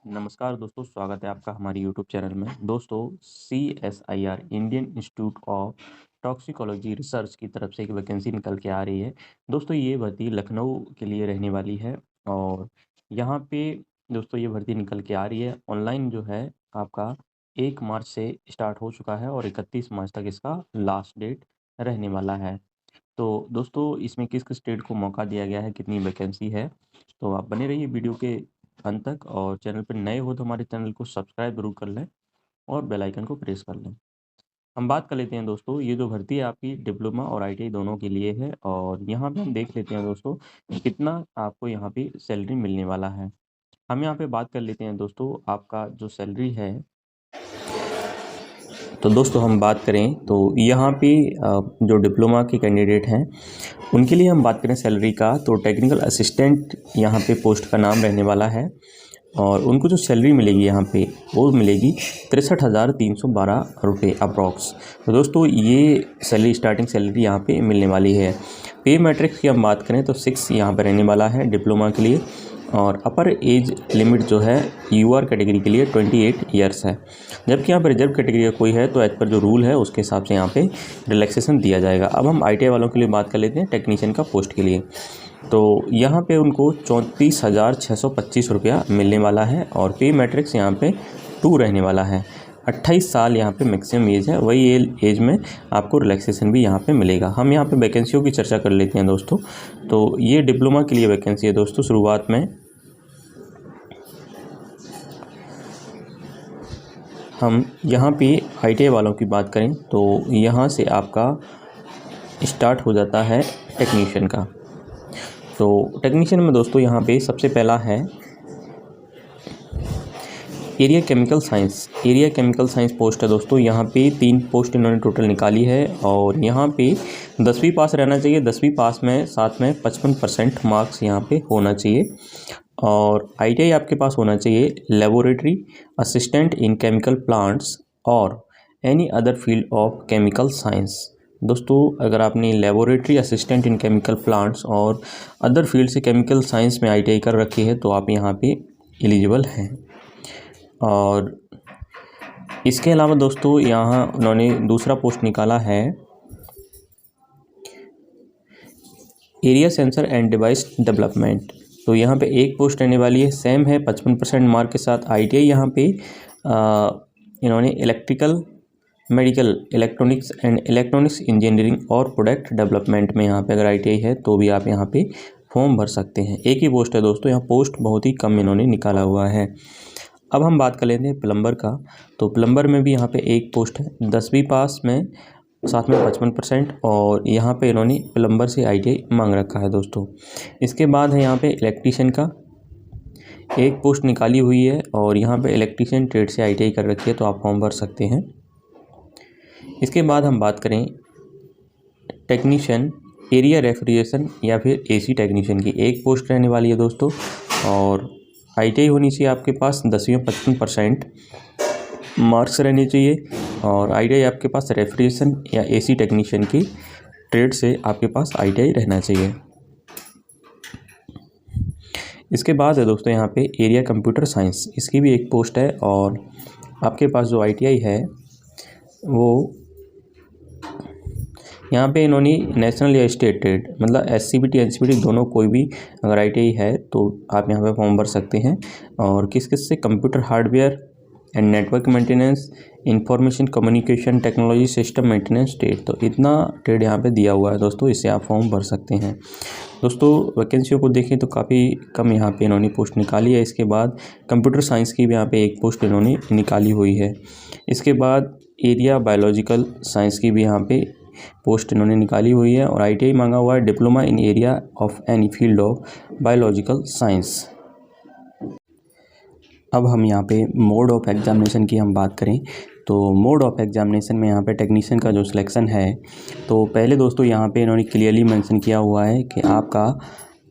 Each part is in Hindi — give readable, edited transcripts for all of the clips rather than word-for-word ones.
नमस्कार दोस्तों, स्वागत है आपका हमारे यूट्यूब चैनल में। दोस्तों, CSIR Indian institute of toxicology research की तरफ से एक वैकेंसी निकल के आ रही है। दोस्तों, ये भर्ती लखनऊ के लिए रहने वाली है और यहाँ पे दोस्तों ये भर्ती निकल के आ रही है। ऑनलाइन जो है आपका 1 मार्च से स्टार्ट हो चुका है और 31 मार्च तक इसका लास्ट डेट रहने वाला है। तो दोस्तों, इसमें किस किस स्टेट को मौका दिया गया है, कितनी वैकेंसी है, तो आप बने रहिए वीडियो के अंत तक। और चैनल पर नए हो तो हमारे चैनल को सब्सक्राइब जरूर कर लें और बेल आइकन को प्रेस कर लें। हम बात कर लेते हैं दोस्तों, ये जो भर्ती है आपकी डिप्लोमा और ITI दोनों के लिए है और यहाँ पे हम देख लेते हैं दोस्तों कितना आपको यहाँ पे सैलरी मिलने वाला है। हम यहाँ पे बात कर लेते हैं दोस्तों, आपका जो सैलरी है, तो दोस्तों हम बात करें तो यहाँ पे जो डिप्लोमा के कैंडिडेट हैं उनके लिए हम बात करें सैलरी का, तो टेक्निकल असिस्टेंट यहाँ पे पोस्ट का नाम रहने वाला है और उनको जो सैलरी मिलेगी यहाँ पे वो मिलेगी 63,312 रुपये अप्रॉक्स। तो दोस्तों ये सैलरी स्टार्टिंग सैलरी यहाँ पे मिलने वाली है। पे मैट्रिक्स की हम बात करें तो 6 यहाँ पर रहने वाला है डिप्लोमा के लिए और अपर एज लिमिट जो है UR कैटेगरी के लिए 28 ईयर्स है। जबकि यहाँ पर रिजर्व कैटेगरी का कोई है तो एज पर जो रूल है उसके हिसाब से यहाँ पे रिलैक्सेशन दिया जाएगा। अब हम ITI वालों के लिए बात कर लेते हैं टेक्नीशियन का पोस्ट के लिए, तो यहाँ पे उनको 34,625 रुपया मिलने वाला है और पे मैट्रिक्स यहाँ पे 2 रहने वाला है। 28 साल यहाँ पे मैक्सिमम एज है, वही एज में आपको रिलैक्सेशन भी यहाँ पे मिलेगा। हम यहाँ पे वैकेंसियों की चर्चा कर लेते हैं दोस्तों। तो ये डिप्लोमा के लिए वैकेंसी है दोस्तों। शुरुआत में हम यहाँ पे ITI वालों की बात करें तो यहाँ से आपका स्टार्ट हो जाता है टेक्नीशियन का। तो टेक्नीशियन में दोस्तों यहाँ पे सबसे पहला है एरिया केमिकल साइंस पोस्ट है दोस्तों। यहाँ पे 3 पोस्ट इन्होंने टोटल निकाली है और यहाँ पे 10वीं पास रहना चाहिए। 10वीं पास में साथ में 55% मार्क्स यहाँ पे होना चाहिए और ITI आपके पास होना चाहिए laboratory assistant in chemical plants और any other field of chemical science. दोस्तों, अगर आपने laboratory assistant in chemical plants और अदर फील्ड से केमिकल साइंस में ITI कर रखी है तो आप यहाँ पे एलिजिबल हैं। और इसके अलावा दोस्तों यहाँ उन्होंने दूसरा पोस्ट निकाला है area sensor and device development. तो यहाँ पे एक पोस्ट रहने वाली है, सेम है 55% मार्क के साथ। ITI यहाँ पे इन्होंने इलेक्ट्रिकल मेडिकल इलेक्ट्रॉनिक्स इंजीनियरिंग और प्रोडक्ट डेवलपमेंट में यहाँ पे अगर ITI है तो भी आप यहाँ पे फॉर्म भर सकते हैं। एक ही पोस्ट है दोस्तों, यहाँ पोस्ट बहुत ही कम इन्होंने निकाला हुआ है। अब हम बात कर लेते हैं प्लम्बर का, तो प्लम्बर में भी यहाँ पे एक पोस्ट है 10वीं पास में साथ में 55% और यहाँ पे इन्होंने प्लम्बर से ITI मांग रखा है दोस्तों। इसके बाद है यहाँ पे इलेक्ट्रीशियन का एक पोस्ट निकाली हुई है और यहाँ पे इलेक्ट्रीशियन ट्रेड से ITI कर रखी है तो आप फॉर्म भर सकते हैं। इसके बाद हम बात करें टेक्नीशियन एरिया रेफ्रिजरेशन या फिर AC टेक्नीशियन की, एक पोस्ट रहने वाली है दोस्तों और ITI होनी चाहिए आपके पास। 10वीं में 55% मार्क्स रहने चाहिए और ITI आपके पास रेफ्रिजरेशन या AC टेक्नीशियन की ट्रेड से आपके पास ITI रहना चाहिए। इसके बाद है दोस्तों यहाँ पे एरिया कंप्यूटर साइंस, इसकी भी एक पोस्ट है और आपके पास जो ITI है वो यहाँ पे इन्होंने नेशनल या स्टेटेड मतलब SCBT NCBT दोनों कोई भी अगर ITI है तो आप यहाँ पे फॉर्म भर सकते हैं। और किस किस से computer hardware and network maintenance, information communication technology system maintenance trade, तो इतना ट्रेड यहाँ पे दिया हुआ है दोस्तों, इससे आप फॉर्म भर सकते हैं। दोस्तों वैकेंसियों को देखें तो काफ़ी कम यहाँ पे इन्होंने पोस्ट निकाली है। इसके बाद कंप्यूटर साइंस की भी यहाँ पे एक पोस्ट इन्होंने निकाली हुई है। इसके बाद एरिया बायोलॉजिकल साइंस की भी यहाँ पे पोस्ट इन्होंने निकाली हुई है और ITI मांगा हुआ है diploma in area of any field of biological science. अब हम यहाँ पे मोड ऑफ एग्जामिनेशन की हम बात करें तो मोड ऑफ एग्जामिनेशन में यहाँ पे टेक्नीशियन का जो सिलेक्शन है तो पहले दोस्तों यहाँ पे इन्होंने क्लियरली मेंशन किया हुआ है कि आपका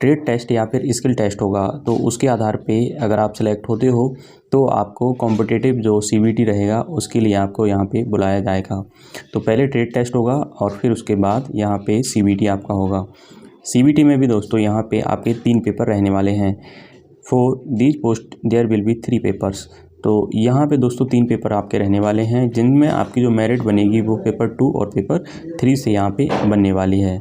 ट्रेड टेस्ट या फिर स्किल टेस्ट होगा, तो उसके आधार पे अगर आप सेलेक्ट होते हो तो आपको कॉम्पिटिटिव जो CBT रहेगा उसके लिए आपको यहाँ पे बुलाया जाएगा। तो पहले ट्रेड टेस्ट होगा और फिर उसके बाद यहाँ पे CBT आपका होगा। CBT में भी दोस्तों यहाँ पे आपके 3 पेपर रहने वाले हैं। For these post there will be 3 papers. तो यहाँ पे दोस्तों 3 पेपर आपके रहने वाले हैं, जिनमें आपकी जो मेरिट बनेगी वो पेपर 2 और पेपर 3 से यहाँ पे बनने वाली है।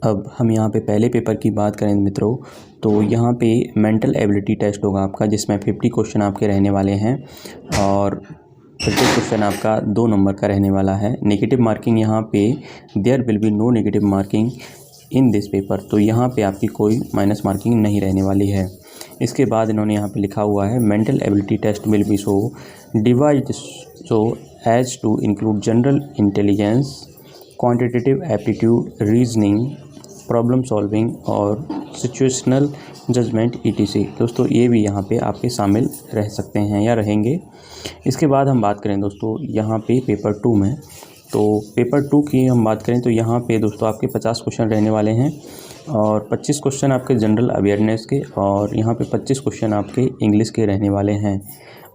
अब हम यहाँ पे पहले पेपर की बात करें मित्रों, तो यहाँ पे मेंटल एबिलिटी टेस्ट होगा आपका, जिसमें 50 क्वेश्चन आपके रहने वाले हैं और प्रत्येक क्वेश्चन आपका 2 नंबर का रहने वाला है। नेगेटिव मार्किंग यहाँ पे there will be no negative marking in this paper, तो यहाँ पे आपकी कोई माइनस मार्किंग नहीं रहने वाली है। इसके बाद इन्होंने यहाँ पे लिखा हुआ है mental ability test will be so divide so as to include general intelligence, quantitative aptitude, reasoning, problem solving और सिचुएशनल जजमेंट ETC। दोस्तों ये भी यहाँ पे आपके शामिल रह सकते हैं या रहेंगे। इसके बाद हम बात करें दोस्तों यहाँ पे पेपर 2 में, तो पेपर 2 की हम बात करें तो यहाँ पे दोस्तों आपके 50 क्वेश्चन रहने वाले हैं और 25 क्वेश्चन आपके जनरल अवेयरनेस के और यहाँ पे 25 क्वेश्चन आपके इंग्लिश के रहने वाले हैं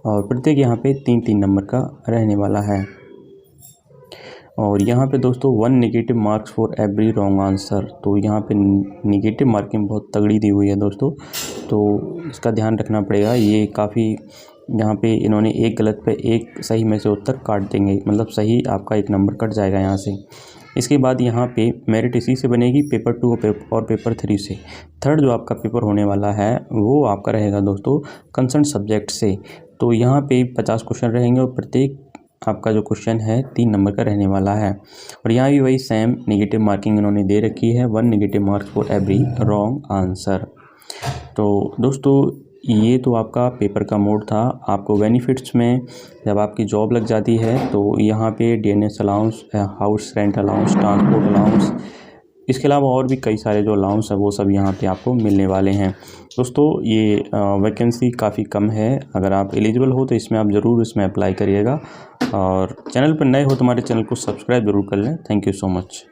और प्रत्येक यहाँ पे 3-3 नंबर का रहने वाला है। और यहाँ पे दोस्तों 1 negative marks for every wrong answer, तो यहाँ पे नेगेटिव मार्किंग बहुत तगड़ी दी हुई है दोस्तों, तो इसका ध्यान रखना पड़ेगा। ये काफ़ी यहाँ पे इन्होंने एक गलत पे एक सही में से उत्तर काट देंगे, मतलब सही आपका 1 नंबर कट जाएगा यहाँ से। इसके बाद यहाँ पे मेरिट इसी से बनेगी पेपर 2 और पेपर 3 से। थर्ड जो आपका पेपर होने वाला है वो आपका रहेगा दोस्तों कंसर्न सब्जेक्ट से, तो यहाँ पे 50 क्वेश्चन रहेंगे और प्रत्येक आपका जो क्वेश्चन है 3 नंबर का रहने वाला है। और यहाँ भी वही सेम नेगेटिव मार्किंग इन्होंने दे रखी है, 1 negative marks for every wrong answer. तो दोस्तों ये तो आपका पेपर का मोड था। आपको बेनिफिट्स में जब आपकी जॉब लग जाती है तो यहाँ पे DNS allowance, house rent allowance, transport allowance, इसके अलावा और भी कई सारे जो अलाउंस है वो सब यहाँ पे आपको मिलने वाले हैं। दोस्तों ये वैकेंसी काफ़ी कम है, अगर आप एलिजिबल हो तो इसमें आप ज़रूर इसमें अप्लाई करिएगा और चैनल पर नए हो तो हमारे चैनल को सब्सक्राइब ज़रूर कर लें। Thank you so much.